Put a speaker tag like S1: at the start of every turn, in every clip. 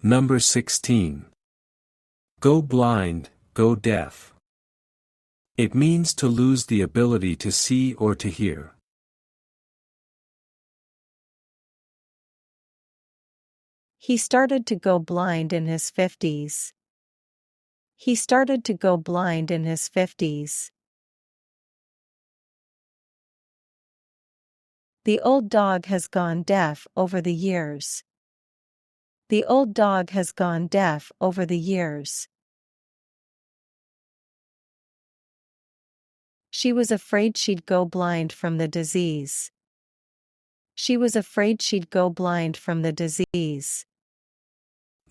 S1: Number 16. Go blind, go deaf. It means to lose the ability to see or to hear.
S2: He started to go blind in his 50s. He started to go blind in his 50s. The old dog has gone deaf over the years. The old dog has gone deaf over the years. She was afraid she'd go blind from the disease. She was afraid she'd go blind from the disease.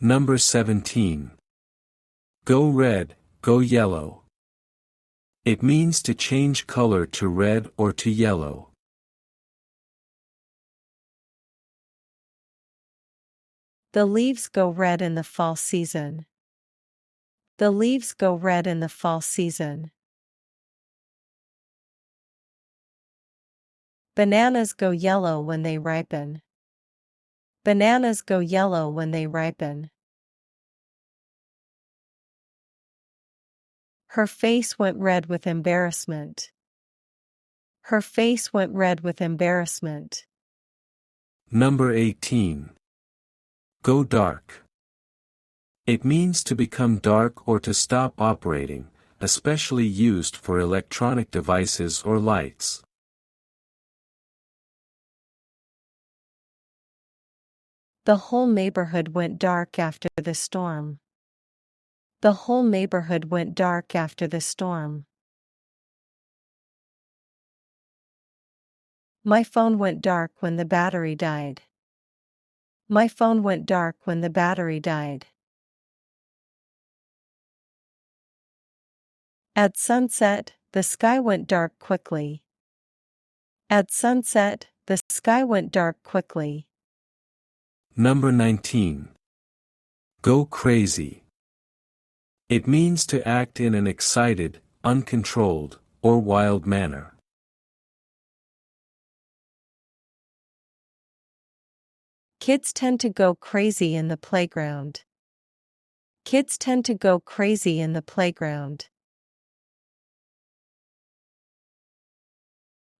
S1: Number 17. Go red, go yellow. It means to change color to red or to yellow.
S2: The leaves go red in the fall season. The leaves go red in the fall season. Bananas go yellow when they ripen. Bananas go yellow when they ripen. Her face went red with embarrassment. Her face went red with embarrassment.
S1: Number 18. Go dark. It means to become dark or to stop operating, especially used for electronic devices or lights.
S2: The whole neighborhood went dark after the storm. The whole neighborhood went dark after the storm. My phone went dark when the battery died. My phone went dark when the battery died. At sunset, the sky went dark quickly. At sunset, the sky went dark quickly.
S1: Number 19. Go crazy. It means to act in an excited, uncontrolled, or wild manner.
S2: Kids tend to go crazy in the playground. Kids tend to go crazy in the playground.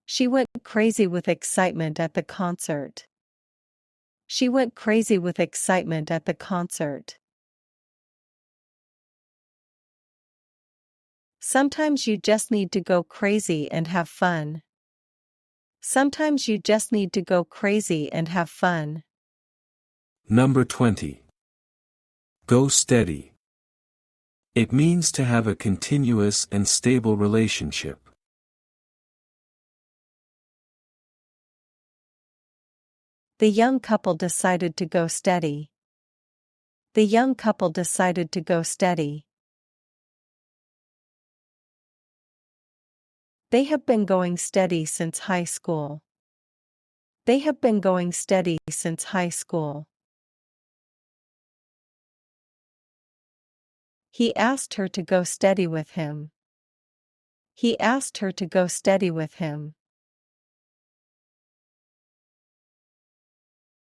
S2: She went crazy with excitement at the concert. She went crazy with excitement at the concert. Sometimes you just need to go crazy and have fun. Sometimes you just need to go crazy and have fun.
S1: Number 20. Go steady. It means to have a continuous and stable relationship.
S2: The young couple decided to go steady. The young couple decided to go steady. They have been going steady since high school. They have been going steady since high school. He asked her to go steady with him. He asked her to go steady with him.